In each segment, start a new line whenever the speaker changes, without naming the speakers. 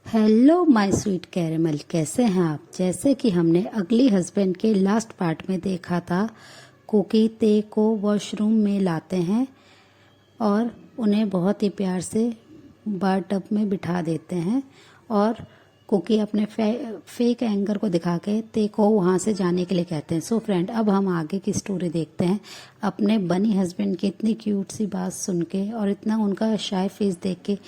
Hello my sweet caramel, कैसे हैं आप। जैसे कि हमने अगली हस्बैंड के लास्ट पार्ट में देखा था, कुकी ते को वॉशरूम में लाते हैं और उन्हें बहुत ही प्यार से बार टब में बिठा देते हैं और कुकी अपने फेक एंगर को दिखा के ते को वहाँ से जाने के लिए कहते हैं। सो फ्रेंड, अब हम आगे की स्टोरी देखते हैं। अपने बनी हस्बैंड की इतनी क्यूट सी बात सुन के और इतना उनका शाय फेस देख के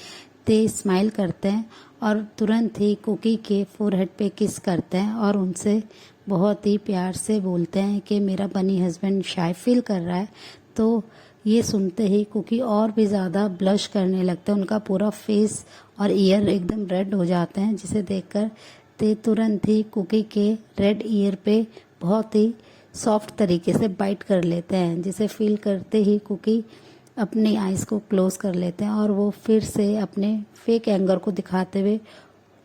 ते स्माइल करते हैं और तुरंत ही कुकी के फोरहेड पे किस करते हैं और उनसे बहुत ही प्यार से बोलते हैं कि मेरा बनी हस्बैंड शाय फील कर रहा है। तो ये सुनते ही कुकी और भी ज़्यादा ब्लश करने लगते हैं, उनका पूरा फेस और ईयर एकदम रेड हो जाते हैं, जिसे देखकर ते तुरंत ही कुकी के रेड ईयर पे बहुत ही सॉफ्ट तरीके से बाइट कर लेते हैं, जिसे फील करते ही कुकी अपनी आइज़ को क्लोज कर लेते हैं और वो फिर से अपने फेक एंगर को दिखाते हुए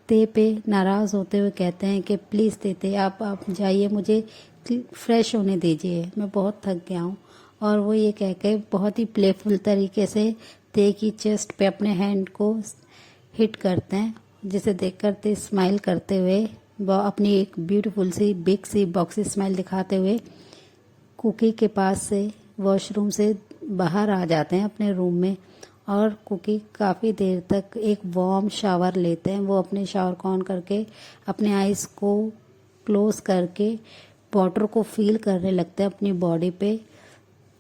ते पे नाराज़ होते हुए कहते हैं कि प्लीज़ ते आप जाइए, मुझे फ्रेश होने दीजिए, मैं बहुत थक गया हूँ। और वो ये कह के बहुत ही प्लेफुल तरीके से ते की चेस्ट पे अपने हैंड को हिट करते हैं, जिसे देखकर ते स्माइल करते हुए वो अपनी एक ब्यूटीफुल सी बिग सी बॉक्सी स्माइल दिखाते हुए कुकी के पास से वॉशरूम से बाहर आ जाते हैं अपने रूम में। और कुकी काफ़ी देर तक एक वार्म शावर लेते हैं। वो अपने शावर को ऑन करके अपने आइज़ को क्लोज करके वाटर को फील करने लगते हैं अपनी बॉडी पे।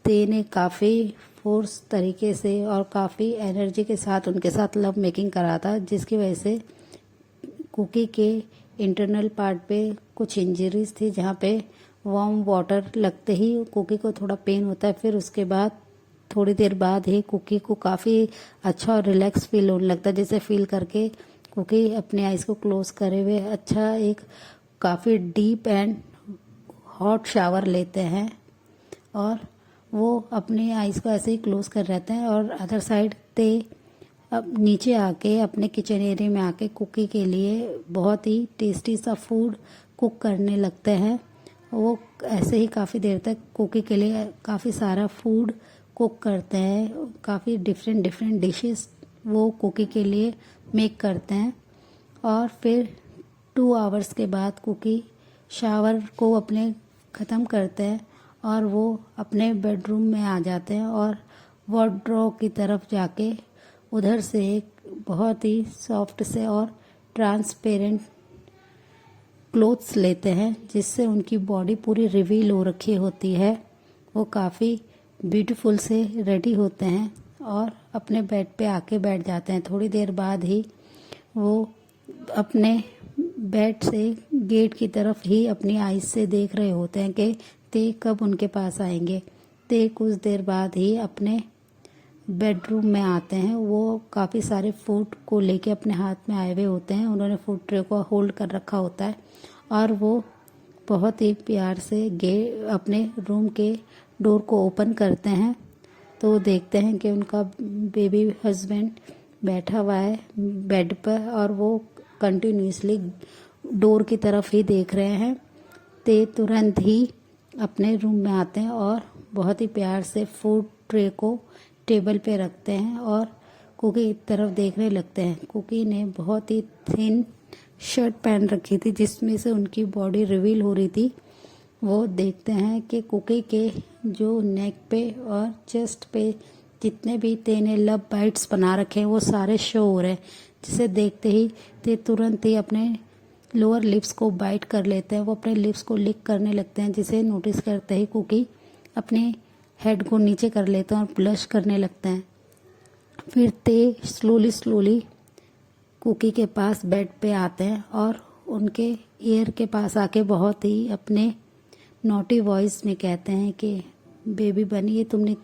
ते ने काफ़ी फोर्स तरीके से और काफ़ी एनर्जी के साथ उनके साथ लव मेकिंग करा था, जिसकी वजह से कुकी के इंटरनल पार्ट पे कुछ इंजरीज थी, जहाँ पे वार्म वाटर लगते ही कुकी को थोड़ा पेन होता है। फिर उसके बाद थोड़ी देर बाद ही कुकी को काफ़ी अच्छा और रिलैक्स फील होने लगता है, जिसे फील करके कुकी अपने आइज़ को क्लोज करे हुए अच्छा एक काफ़ी डीप एंड हॉट शावर लेते हैं और वो अपने आइज़ को ऐसे ही क्लोज कर रहते हैं। और अदर साइड ते अब नीचे आके अपने किचन एरिया में आके कुकी के लिए बहुत ही टेस्टी सा फूड कुक करने लगते हैं। वो ऐसे ही काफ़ी देर तक कुकी के लिए काफ़ी सारा फूड कुक करते हैं, काफ़ी डिफरेंट डिफरेंट डिशेस वो कुकी के लिए मेक करते हैं। और फिर 2 आवर्स के बाद कुकी शावर को अपने ख़त्म करते हैं और वो अपने बेडरूम में आ जाते हैं और वार्डरोब की तरफ जाके उधर से एक बहुत ही सॉफ्ट से और ट्रांसपेरेंट क्लोथ्स लेते हैं, जिससे उनकी बॉडी पूरी रिवील हो रखी होती है। वो काफ़ी ब्यूटीफुल से रेडी होते हैं और अपने बेड पे आके बैठ जाते हैं। थोड़ी देर बाद ही वो अपने बेड से गेट की तरफ ही अपनी आइज से देख रहे होते हैं कि ते कब उनके पास आएंगे। ते कुछ देर बाद ही अपने बेडरूम में आते हैं। वो काफ़ी सारे फूड को लेके अपने हाथ में आए हुए होते हैं, उन्होंने फूड ट्रे को होल्ड कर रखा होता है और वो बहुत ही प्यार से अपने रूम के डोर को ओपन करते हैं। तो देखते हैं कि उनका बेबी हस्बैंड बैठा हुआ है बेड पर और वो कंटिन्यूसली डोर की तरफ ही देख रहे हैं। ते तुरंत ही अपने रूम में आते हैं और बहुत ही प्यार से फूड ट्रे को टेबल पे रखते हैं और कुकी की तरफ देखने लगते हैं। कुकी ने बहुत ही थिन शर्ट पहन रखी थी, जिसमें से उनकी बॉडी रिवील हो रही थी। वो देखते हैं कि कुकी के जो नेक पे और चेस्ट पे जितने भी ते ने लव बाइट्स बना रखे हैं वो सारे शो हो रहे हैं, जिसे देखते ही ते तुरंत ही अपने लोअर लिप्स को बाइट कर लेते हैं। वो अपने लिप्स को लिक करने लगते हैं, जिसे नोटिस करते ही कुकी अपने हेड को नीचे कर लेते हैं और ब्लश करने लगते हैं। फिर ते स्लोली कुकी के पास बेड पे आते हैं और उनके ईयर के पास आके बहुत ही अपने नॉटी वॉइस में कहते हैं कि बेबी बनी, ये तुमने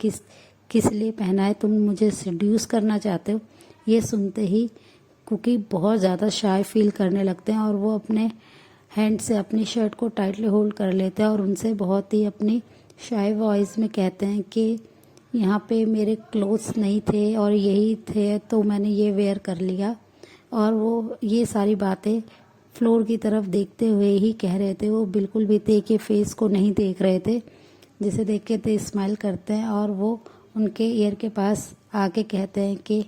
किस लिए पहना है, तुम मुझे सेड्यूस करना चाहते हो। ये सुनते ही कुकी बहुत ज़्यादा शाय फील करने लगते हैं और वो अपने हैंड से अपनी शर्ट को टाइटली होल्ड कर लेते हैं और उनसे बहुत ही अपनी शाय वॉइस में कहते हैं कि यहाँ पे मेरे क्लोथ्स नहीं थे और यही थे तो मैंने ये वेयर कर लिया। और वो ये सारी बातें फ्लोर की तरफ देखते हुए ही कह रहे थे, वो बिल्कुल भी ते के फेस को नहीं देख रहे थे, जिसे देख के ते स्माइल करते हैं और वो उनके ईयर के पास आके कहते हैं कि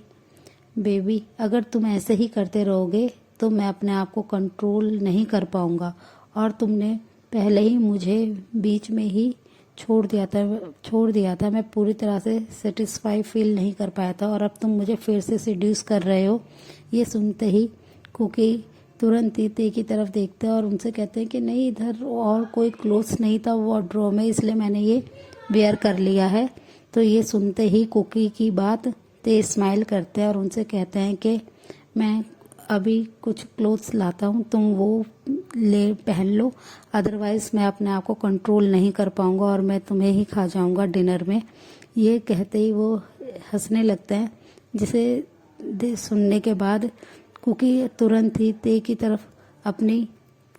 बेबी, अगर तुम ऐसे ही करते रहोगे तो मैं अपने आप को कंट्रोल नहीं कर पाऊंगा, और तुमने पहले ही मुझे बीच में ही छोड़ दिया था। मैं पूरी तरह से सेटिस्फाई फील नहीं कर पाया था, और अब तुम मुझे फिर से सेड्यूस कर रहे हो। ये सुनते ही कुकी तुरंत ही ते की तरफ देखते हैं और उनसे कहते हैं कि नहीं, इधर और कोई क्लोथ्स नहीं था वार्डरोब में, इसलिए मैंने ये वेयर कर लिया है। तो ये सुनते ही कुकी की बात ते स्माइल करते हैं और उनसे कहते हैं कि मैं अभी कुछ क्लोथ्स लाता हूँ, तुम वो ले पहन लो, अदरवाइज़ मैं अपने आप को कंट्रोल नहीं कर पाऊँगा और मैं तुम्हें ही खा जाऊँगा डिनर में। ये कहते ही वो हंसने लगते हैं, जिसे सुनने के बाद कुकी तुरंत ही ते की तरफ अपनी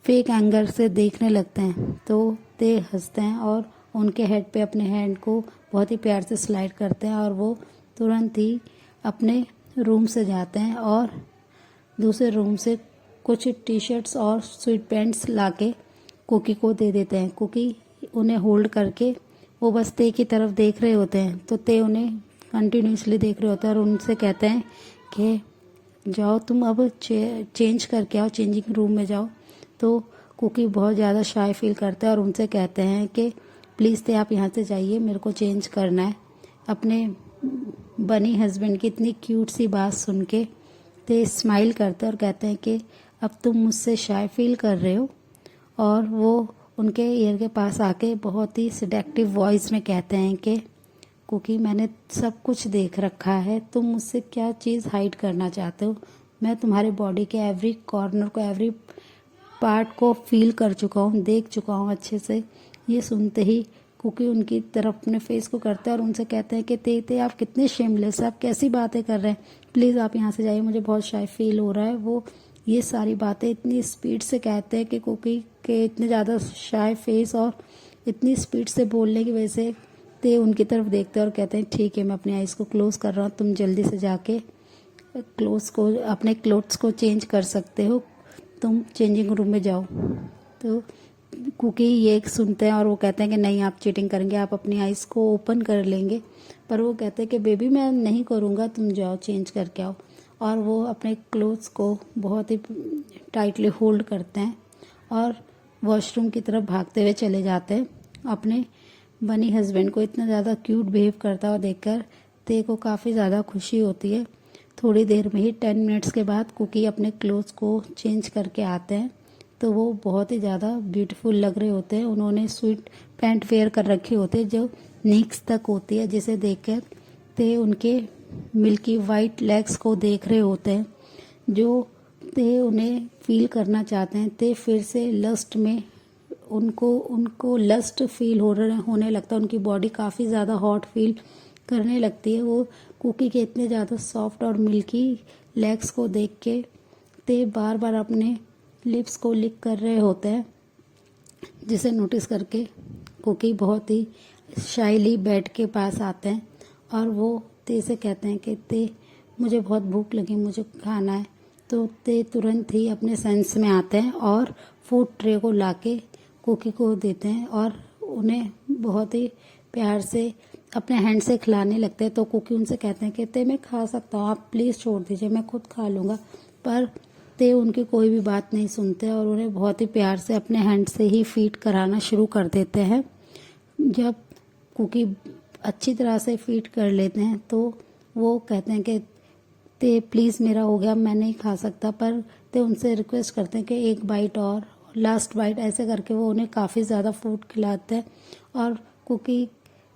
फेक एंगर से देखने लगते हैं। तो ते हंसते हैं और उनके हेड पे अपने हैंड को बहुत ही प्यार से स्लाइड करते हैं, और वो तुरंत ही अपने रूम से जाते हैं और दूसरे रूम से कुछ टी शर्ट्स और स्वेट पैंट्स लाके कुकी को दे देते हैं। कुकी उन्हें होल्ड करके वो बस ते की तरफ देख रहे होते हैं, तो ते उन्हें कंटिन्यूसली देख रहे होते हैं और उनसे कहते हैं कि जाओ तुम अब चेंज करके आओ, चेंजिंग रूम में जाओ। तो कुकी बहुत ज़्यादा शाय फील करते हैं और उनसे कहते हैं कि प्लीज़ ते आप यहाँ से जाइए, मेरे को चेंज करना है। अपने बनी हस्बैंड की इतनी क्यूट सी बात सुन के ते स्माइल करते हैं और कहते हैं कि अब तुम मुझसे शाय फील कर रहे हो, और वो उनके ईयर के पास आके बहुत ही सिडेक्टिव वॉइस में कहते हैं कि कुकी, मैंने सब कुछ देख रखा है, तुम मुझसे क्या चीज़ हाइड करना चाहते हो। मैं तुम्हारे बॉडी के एवरी कॉर्नर को, एवरी पार्ट को फील कर चुका हूँ, देख चुका हूँ अच्छे से। ये सुनते ही कुकी उनकी तरफ अपने फेस को करते हैं और उनसे कहते हैं कि ते आप कितने शेमलेस, आप कैसी बातें कर रहे हैं, प्लीज़ आप यहाँ से जाइए, मुझे बहुत शाय फील हो रहा है। वो ये सारी बातें इतनी स्पीड से कहते हैं कि कुकी के इतने ज़्यादा शाय फेस और इतनी स्पीड से बोलने की वजह से ते उनकी तरफ देखते हैं और कहते हैं ठीक है, मैं अपनी आइज़ को क्लोज कर रहा हूँ, तुम जल्दी से जाके अपने क्लोथ्स को चेंज कर सकते हो, तुम चेंजिंग रूम में जाओ। तो कुकी ये सुनते हैं और वो कहते हैं कि नहीं, आप चीटिंग करेंगे, आप अपनी आइज़ को ओपन कर लेंगे। पर वो कहते हैं कि बेबी मैं नहीं करूँगा, तुम जाओ चेंज करके आओ। और वो अपने क्लोथ्स को बहुत ही टाइटली होल्ड करते हैं और वॉशरूम की तरफ भागते हुए चले जाते हैं। अपने बनी हस्बैंड को इतना ज़्यादा क्यूट बिहेव करता हुआ देखकर ते को काफ़ी ज़्यादा खुशी होती है। थोड़ी देर में ही 10 मिनट्स के बाद कुकी अपने क्लोथ्स को चेंज करके आते हैं, तो वो बहुत ही ज़्यादा ब्यूटीफुल लग रहे होते हैं। उन्होंने स्वेट पैंट वेयर कर रखे होते हैं जो नीक्स तक होती है, जिसे देखकर ते उनके मिल्की वाइट लेग्स को देख रहे होते हैं, जो ते उन्हें फील करना चाहते हैं। ते फिर से लस्ट में उनको लस्ट फील होने लगता है, उनकी बॉडी काफ़ी ज़्यादा हॉट फील करने लगती है। वो कुकी के इतने ज़्यादा सॉफ्ट और मिल्की लेग्स को देख के ते बार बार अपने लिप्स को लिक कर रहे होते हैं, जिसे नोटिस करके कुकी बहुत ही शाइली बेड के पास आते हैं और वो ते से कहते हैं कि ते मुझे बहुत भूख लगी, मुझे खाना है। तो ते तुरंत ही अपने सेंस में आते हैं और फूड ट्रे को लाके कुकी को देते हैं और उन्हें बहुत ही प्यार से अपने हैंड से खिलाने लगते हैं। तो कुकी उनसे कहते हैं कि ते मैं खा सकता हूँ, आप प्लीज़ छोड़ दीजिए, मैं खुद खा लूँगा। पर ते उनकी कोई भी बात नहीं सुनते और उन्हें बहुत ही प्यार से अपने हैंड से ही फीड कराना शुरू कर देते हैं। जब कुकी अच्छी तरह से फीड कर लेते हैं तो वो कहते हैं कि ते प्लीज़ मेरा हो गया, मैं नहीं खा सकता। पर ते उनसे रिक्वेस्ट करते हैं कि एक बाइट और, लास्ट बाइट, ऐसे करके वो उन्हें काफ़ी ज़्यादा फूड खिलाते हैं। और कुकी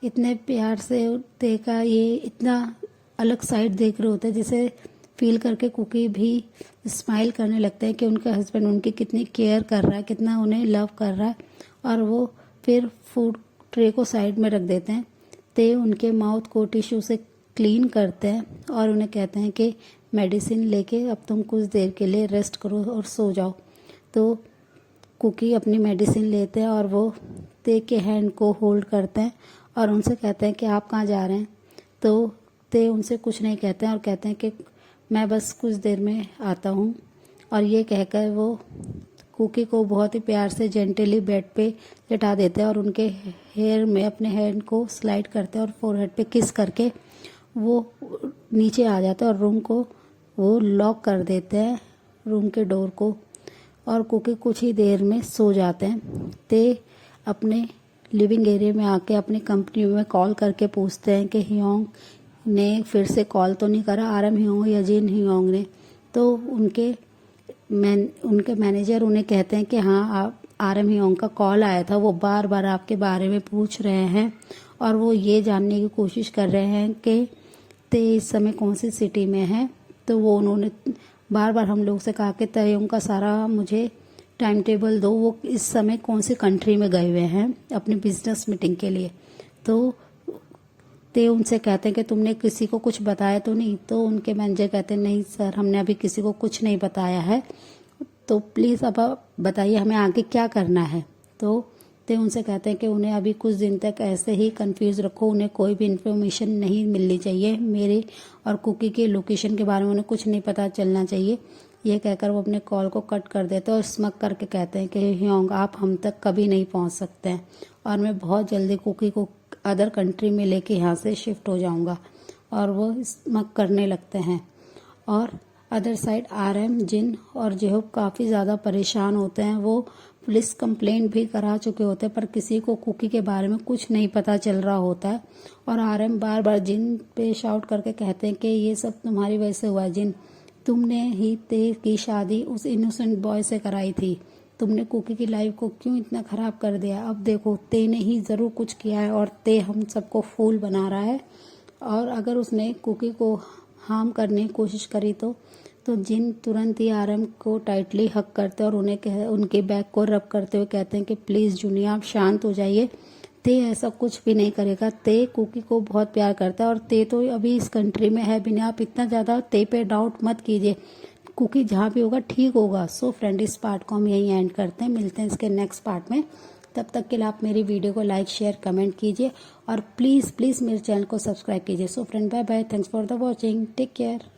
इतने प्यार से ते का ये इतना अलग साइड देख रहे होते हैं, जिसे फील करके कुकी भी स्माइल करने लगते हैं कि उनका हस्बैंड उनकी कितनी केयर कर रहा है, कितना उन्हें लव कर रहा है। और वो फिर फूड ट्रे को साइड में रख देते हैं। ते उनके माउथ को टिश्यू से क्लीन करते हैं और उन्हें कहते हैं कि मेडिसिन लेके अब तुम कुछ देर के लिए रेस्ट करो और सो जाओ। तो कुकी अपनी मेडिसिन लेते हैं और वो ते के हैंड को होल्ड करते हैं और उनसे कहते हैं कि आप कहाँ जा रहे हैं। तो ते उनसे कुछ नहीं कहते हैं और कहते हैं कि मैं बस कुछ देर में आता हूँ। और ये कहकर वो कुकी को बहुत ही प्यार से जेंटली बेड पे लिटा देते हैं और उनके हेयर में अपने हैंड को स्लाइड करते हैं और फोरहेड पे किस करके वो नीचे आ जाते हैं और रूम को वो लॉक कर देते हैं रूम के डोर को और कुकी कुछ ही देर में सो जाते हैं। ते अपने लिविंग एरिया में आके अपनी कंपनी में कॉल करके पूछते हैं कि हियोंग ने फिर से कॉल तो नहीं करा, RM हियोंग या जिन हियोंग ने। तो उनके मैनेजर उन्हें कहते हैं कि हाँ, आप RM हियोंग का कॉल आया था, वो बार बार आपके बारे में पूछ रहे हैं और वो ये जानने की कोशिश कर रहे हैं कि ते इस समय कौन सी सिटी में है। तो वो उन्होंने बार बार हम लोग से कहा कि तयंग का सारा मुझे टाइम टेबल दो, वो इस समय कौन सी कंट्री में गए हुए हैं अपनी बिजनेस मीटिंग के लिए। तो ते उनसे कहते हैं कि तुमने किसी को कुछ बताया तो नहीं। तो उनके मैनेजर कहते हैं नहीं सर, हमने अभी किसी को कुछ नहीं बताया है, तो प्लीज़ अब आप बताइए हमें आगे क्या करना है। तो ते उनसे कहते हैं कि उन्हें अभी कुछ दिन तक ऐसे ही कंफ्यूज रखो, उन्हें कोई भी इन्फॉर्मेशन नहीं मिलनी चाहिए, मेरे और कुकी के लोकेशन के बारे में उन्हें कुछ नहीं पता चलना चाहिए। ये कहकर वो अपने कॉल को कट कर देते हैं और स्मक करके कहते हैं कि हियोंग आप हम तक कभी नहीं पहुंच सकते हैं और मैं बहुत जल्दी कुकी को अदर कंट्री में लेके यहाँ से शिफ्ट हो जाऊँगा। और वो स्मक करने लगते हैं। और अदर साइड RM, जिन और जेहोब काफ़ी ज़्यादा परेशान होते हैं। वो पुलिस कंप्लेंट भी करा चुके होते हैं पर किसी को कुकी के बारे में कुछ नहीं पता चल रहा होता है। और RM बार बार जिन पे शाउट करके कहते हैं कि ये सब तुम्हारी वजह से हुआ है जिन, तुमने ही ते की शादी उस इनोसेंट बॉय से कराई थी, तुमने कुकी की लाइफ को क्यों इतना ख़राब कर दिया। अब देखो ते ने ही ज़रूर कुछ किया है और ते हम सबको फूल बना रहा है। और अगर उसने कुकी को हार्म करने की कोशिश करी तो जिन तुरंत ही RM को टाइटली हक करते और उनके बैक को रब करते हुए कहते हैं कि प्लीज़ जूनिया आप शांत हो जाइए, ते ऐसा कुछ भी नहीं करेगा, ते कुकी को बहुत प्यार करता है और ते तो अभी इस कंट्री में है भी नहीं, आप इतना ज़्यादा ते पे डाउट मत कीजिए, कुकी जहाँ भी होगा ठीक होगा। सो फ्रेंड, इस पार्ट को हम यहीं एंड करते हैं, मिलते हैं इसके नेक्स्ट पार्ट में। तब तक के लिए आप मेरी वीडियो को लाइक शेयर कमेंट कीजिए और प्लीज़ मेरे चैनल को सब्सक्राइब कीजिए। So friend, bye bye, thanks for the watching, take care.